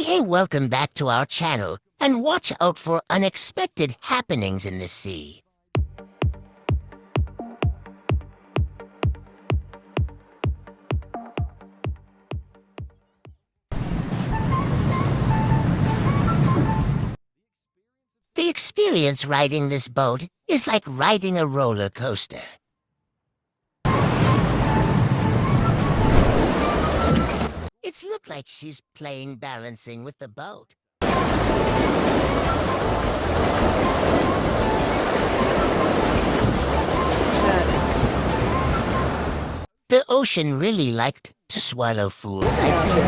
Hey, welcome back to our channel, and watch out for unexpected happenings in the sea. The experience riding this boat is like riding a roller coaster. It's looked like she's playing balancing with the boat. The ocean really liked to swallow fools like him.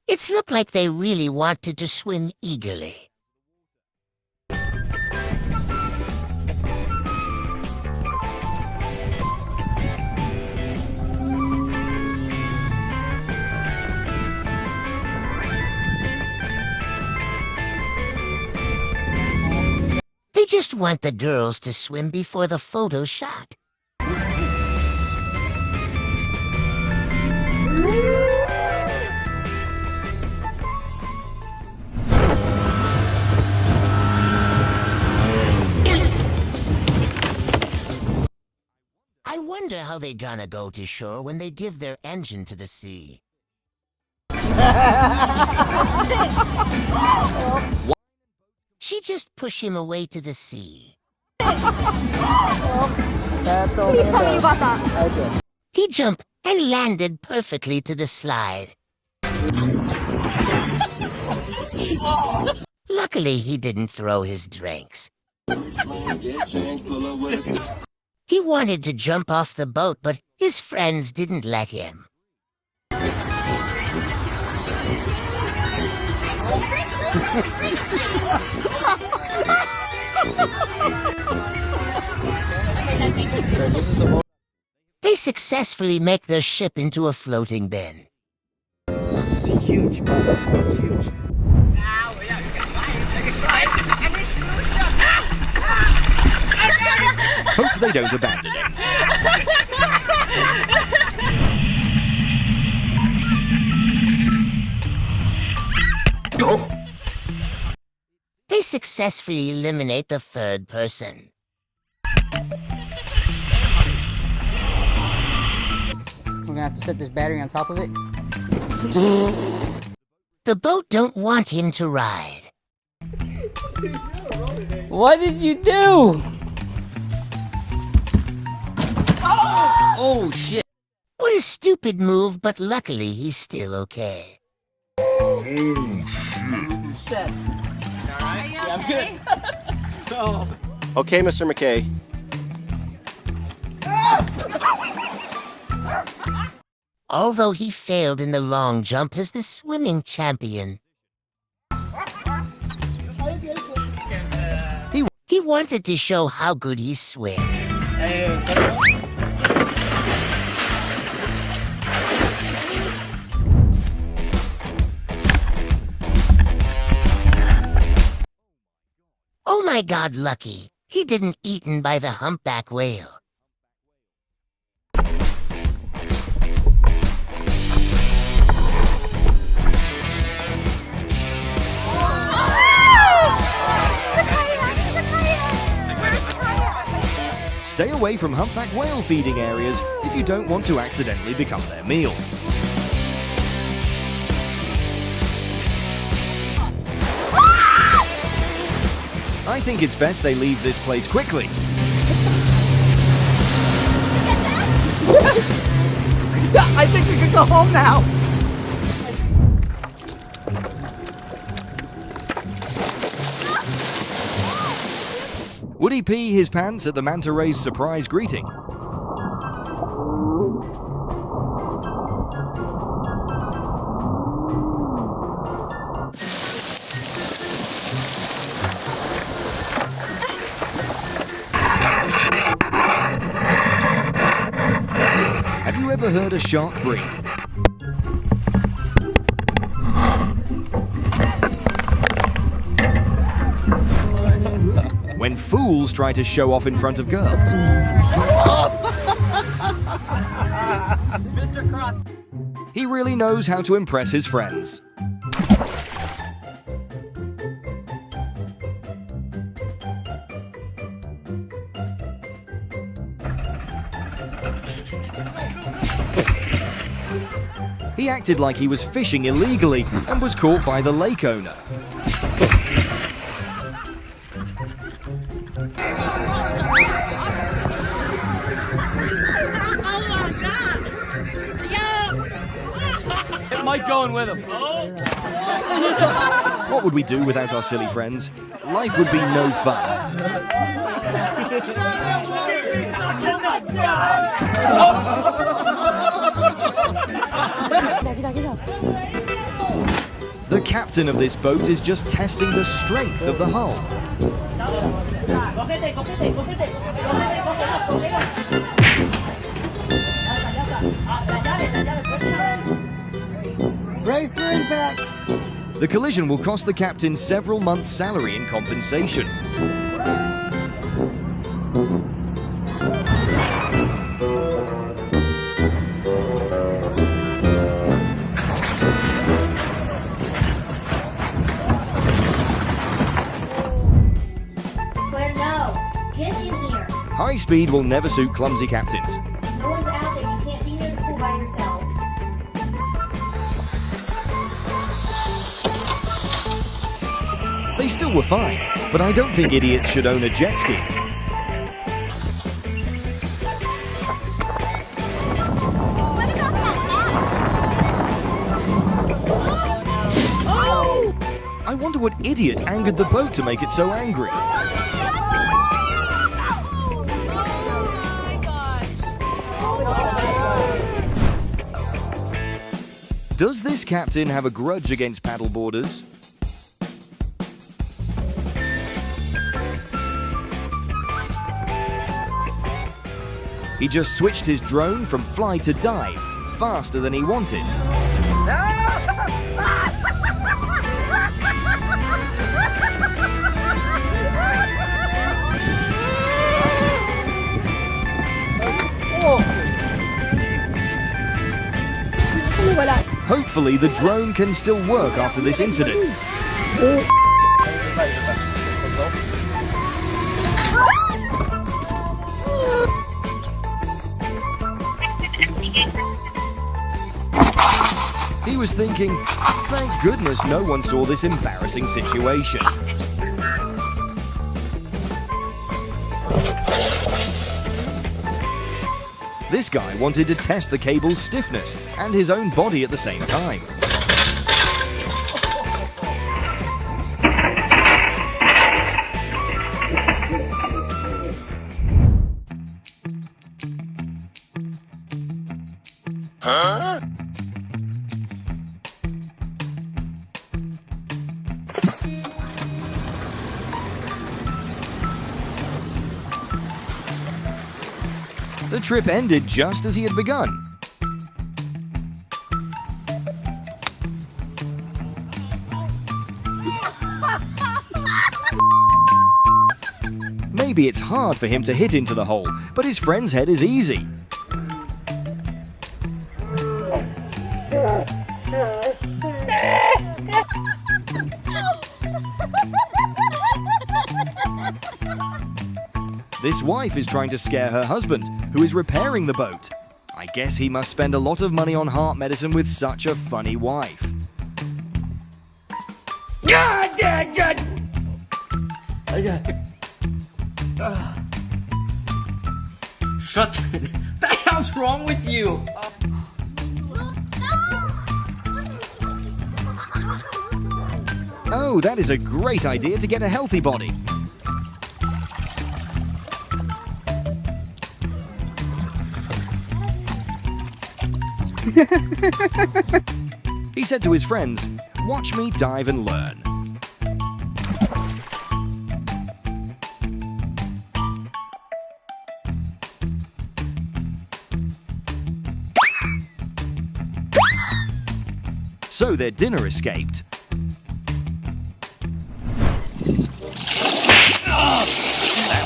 It's looked like they really wanted to swim eagerly. They just want the girls to swim before the photo shot. I wonder how they gonna go to shore when they give their engine to the sea. She just pushed him away to the sea. He jumped and landed perfectly to the slide. Luckily, he didn't throw his drinks. He wanted to jump off the boat, but his friends didn't let him. So this is the boat. They successfully make their ship into a floating bin. It's huge, bro. Huge. Hope they don't abandon him. They successfully eliminate the third person. We're gonna have to set this battery on top of it. The boat don't want him to ride. What did you do? Oh shit. What a stupid move, but luckily he's still okay. I'm good. Okay, Mr. McKay. Although he failed in the long jump as the swimming champion. He wanted to show how good he swam. Oh my God, lucky. He didn't eaten by the humpback whale. Stay away from humpback whale feeding areas if you don't want to accidentally become their meal. I think it's best they leave this place quickly. Yeah, I think we can go home now. Would he pee his pants at the manta ray's surprise greeting? Have you ever heard a shark breathe? fools try to show off in front of girls. He really knows how to impress his friends. He acted like he was fishing illegally and was caught by the lake owner. Mike going with him. What would we do without our silly friends? Life would be no fun. The captain of this boat is just testing the strength of the hull. Brace for impact. The collision will cost the captain several months' salary in compensation. Claire, no. Get in here. High speed will never suit clumsy captains. No one's out there. You can't be near the pool by yourself. They still were fine, but I don't think idiots should own a jet ski. I wonder what idiot angered the boat to make it so angry. Does this captain have a grudge against paddleboarders? He just switched his drone from fly to dive, faster than he wanted. Hopefully the drone can still work after this incident. He was thinking, thank goodness no one saw this embarrassing situation. This guy wanted to test the cable's stiffness and his own body at the same time. The trip ended just as he had begun. Maybe it's hard for him to hit into the hole, but his friend's head is easy. This wife is trying to scare her husband, who is repairing the boat. I guess he must spend a lot of money on heart medicine with such a funny wife. Shut. The hell's wrong with you? Oh, that is a great idea to get a healthy body. He said to his friends, "Watch me dive and learn." So their dinner escaped.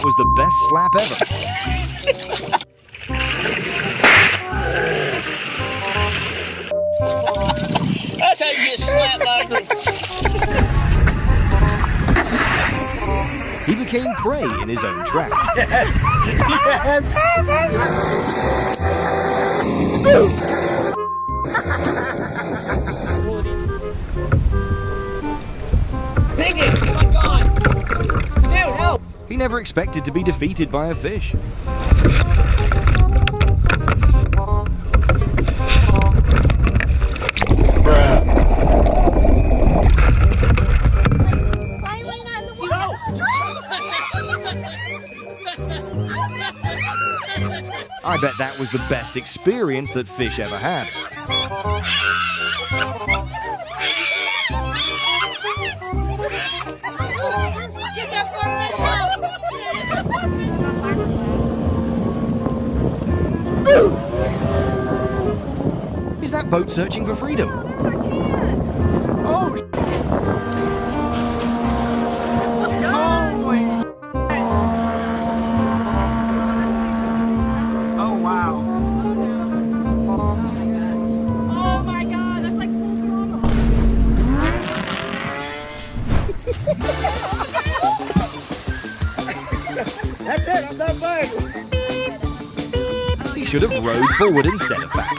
was the best slap ever. That's how you get slapped by a group. He became prey in his own trap. Yes! Piggy! Oh my god! Dude, help! He never expected to be defeated by a fish. I bet that was the best experience that fish ever had. Is that boat searching for freedom? Oh, holy! Oh, wow. Oh my god, that's like full throttle. That's it, I'm done playing. He should have rowed forward instead of back.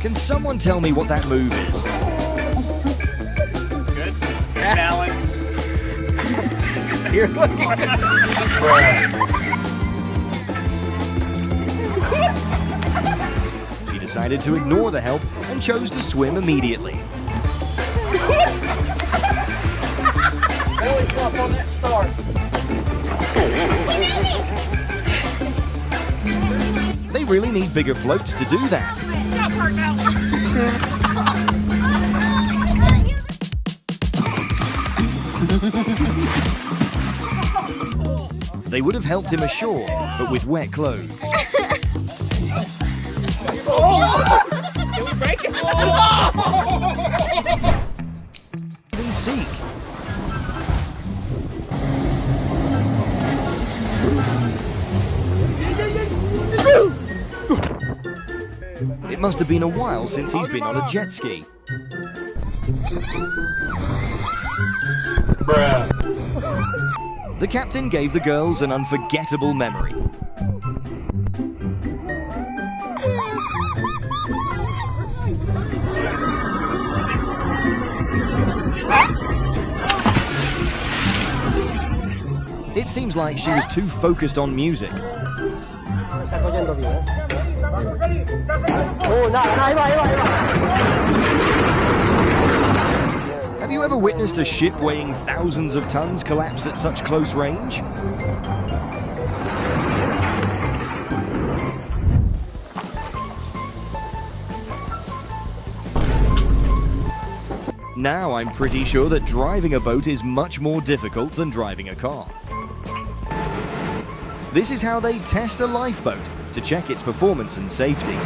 Can someone tell me what that move is? Good. Balance. You're looking She decided to ignore the help and chose to swim immediately. belly flop on that start. They really need bigger floats to do that. They would have helped him ashore, but with wet clothes. Can we break it? Even seek. It must have been a while since he's been on a jet ski. The captain gave the girls an unforgettable memory. It seems like she was too focused on music. Have you ever witnessed a ship weighing thousands of tons collapse at such close range? Now I'm pretty sure that driving a boat is much more difficult than driving a car. This is how they test a lifeboat to check its performance and safety.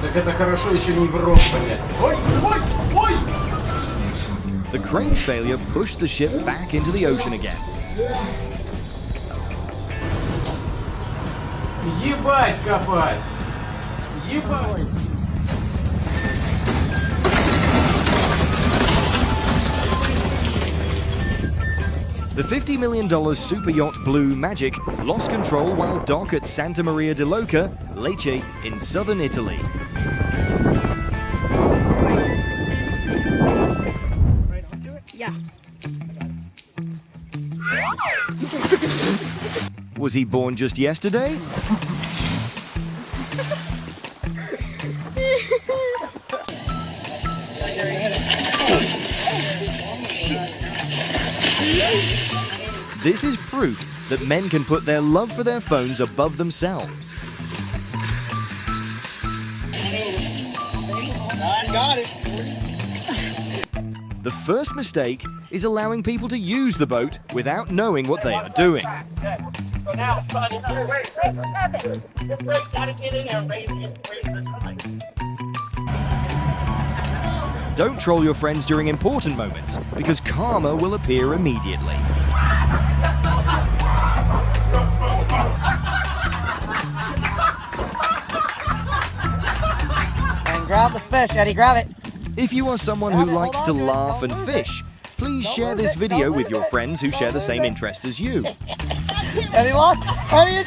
Так это хорошо еще не в рот, блядь. Ой, ой, ой! The crane's failure pushed the ship back into the ocean again. Ебать копать! Ебать! The $50 million super yacht Blue Magic lost control while docked at Santa Maria di Loca, Lecce, in southern Italy. Yeah. Was he born just yesterday? This is proof that men can put their love for their phones above themselves. I got it. The first mistake is allowing people to use the boat without knowing what they are doing. So now, buddy, wait, just wait, gotta get in there and raise the time. Don't troll your friends during important moments, because karma will appear immediately. And grab the fish, Eddie, grab it. If you are someone who likes to laugh and fish, please share this video with your friends who share the same interests as you. Eddie, lost. Eddie.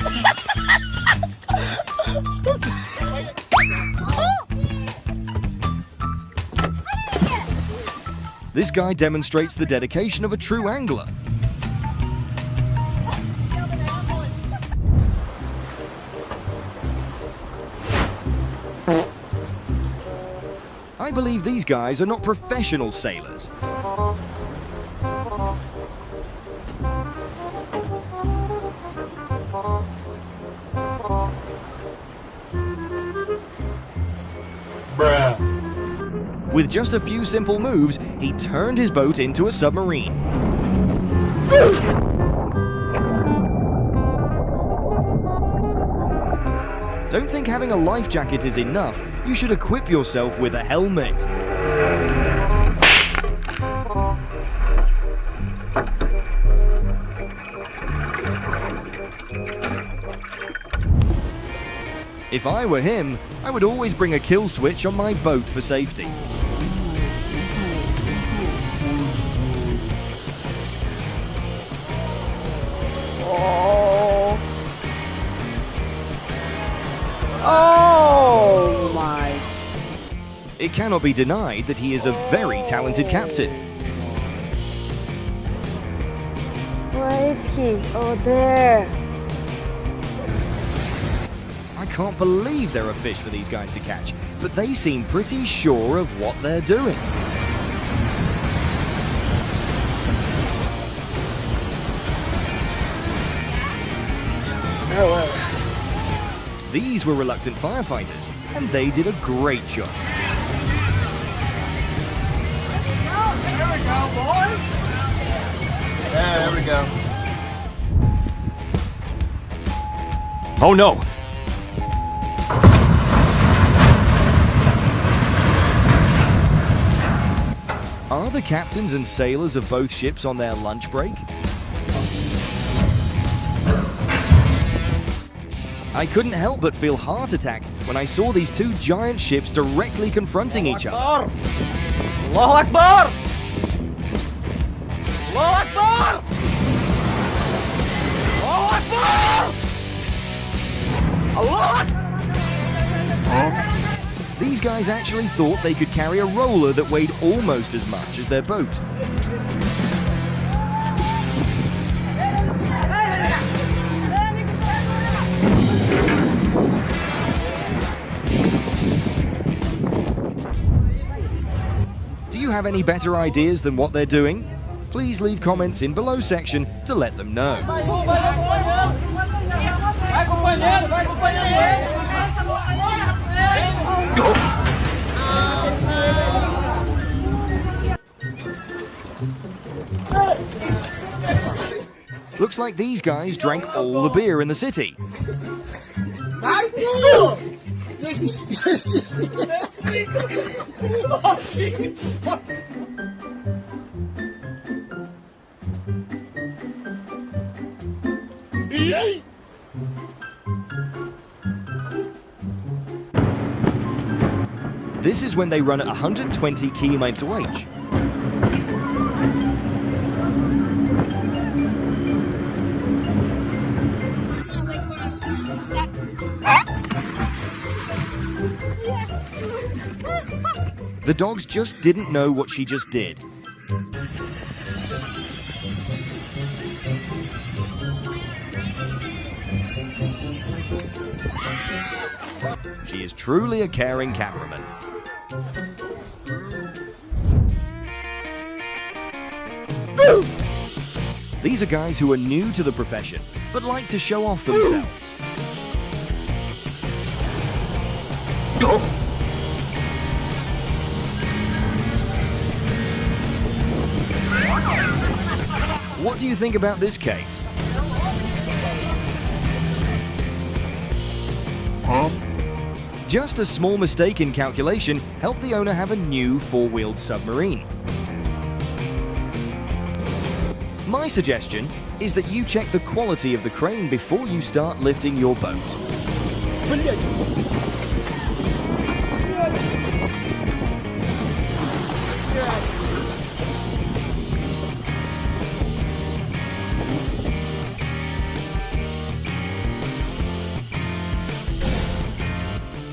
This guy demonstrates the dedication of a true angler. I believe these guys are not professional sailors. With just a few simple moves, he turned his boat into a submarine. Don't think having a life jacket is enough. You should equip yourself with a helmet. If I were him, I would always bring a kill switch on my boat for safety. Oh my. It cannot be denied that he is a very talented captain. Where is he? Oh, there. I can't believe there are fish for these guys to catch, but they seem pretty sure of what they're doing. These were reluctant firefighters, and they did a great job. There we go, boys! Yeah, there we go. Oh no! Are the captains and sailors of both ships on their lunch break? I couldn't help but feel heart attack when I saw these two giant ships directly confronting each other. Allahu Akbar! Allahu Akbar! Allahu Akbar! Allahu Akbar! These guys actually thought they could carry a roller that weighed almost as much as their boat. Do you have any better ideas than what they're doing? Please leave comments in below section to let them know. Looks like these guys drank all the beer in the city. This is when they run at 120 km/h. The dogs just didn't know what she just did. She is truly a caring cameraman. These are guys who are new to the profession, but like to show off themselves. What do you think about this case? Just a small mistake in calculation helped the owner have a new four-wheeled submarine. My suggestion is that you check the quality of the crane before you start lifting your boat.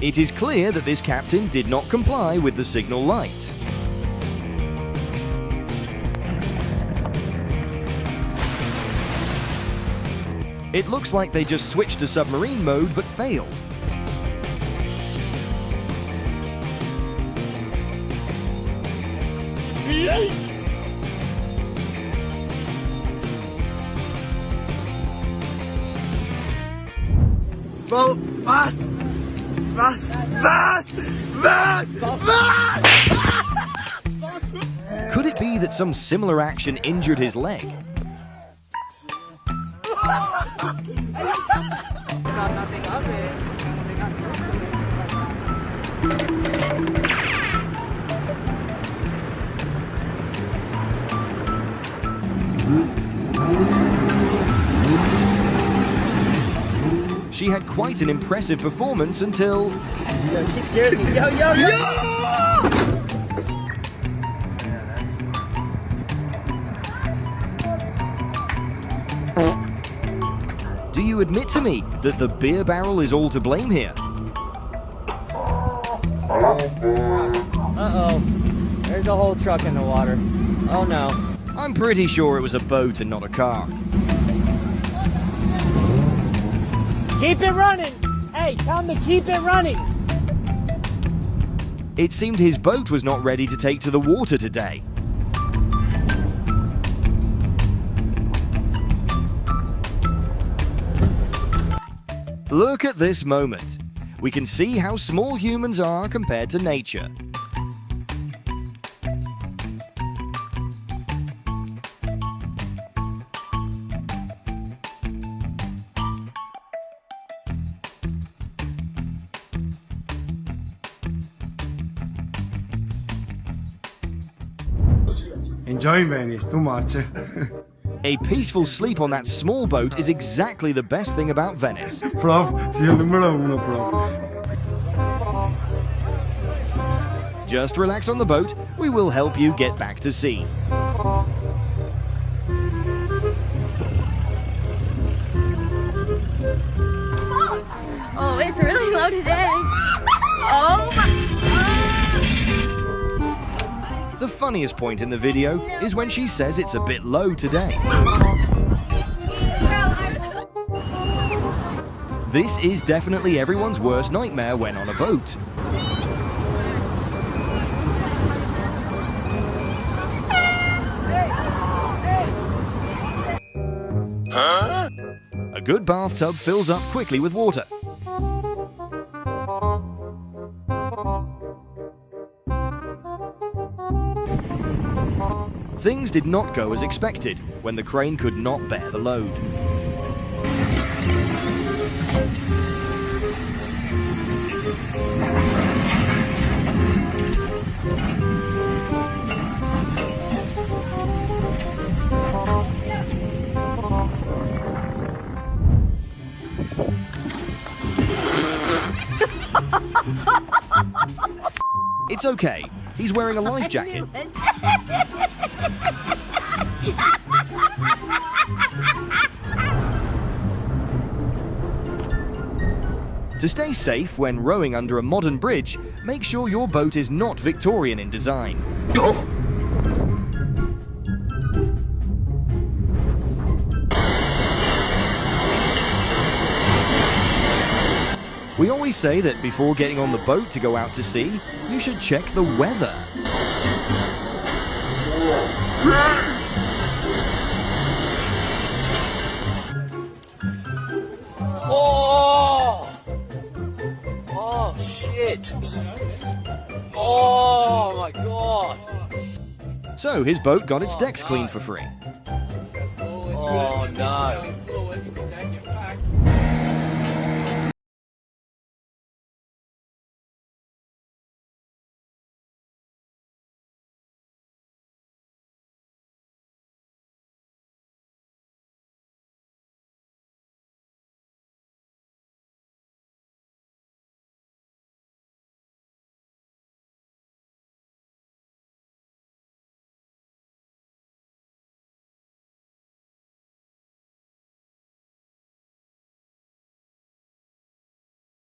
It is clear that this captain did not comply with the signal light. It looks like they just switched to submarine mode but failed. Boat, was? Could it be that some similar action injured his leg? She had quite an impressive performance until... Yo, she scares me. Yo! Do you admit to me that the beer barrel is all to blame here? Uh-oh. There's a whole truck in the water. Oh no. I'm pretty sure it was a boat and not a car. Keep it running! Hey, tell me keep it running! It seemed his boat was not ready to take to the water today. Look at this moment. We can see how small humans are compared to nature. Enjoying Venice too much. A peaceful sleep on that small boat is exactly the best thing about Venice. Prof, sì, il numero uno, prof. Just relax on the boat, we will help you get back to sea. Oh, it's really low today. Oh my. The funniest point in the video is when she says it's a bit low today. This is definitely everyone's worst nightmare when on a boat. A good bathtub fills up quickly with water. Things did not go as expected when the crane could not bear the load. It's okay. He's wearing a life jacket. To stay safe when rowing under a modern bridge, make sure your boat is not Victorian in design. We always say that before getting on the boat to go out to sea, you should check the weather. Oh! Oh, shit. Oh, my God. So his boat got its decks cleaned for free. Oh no.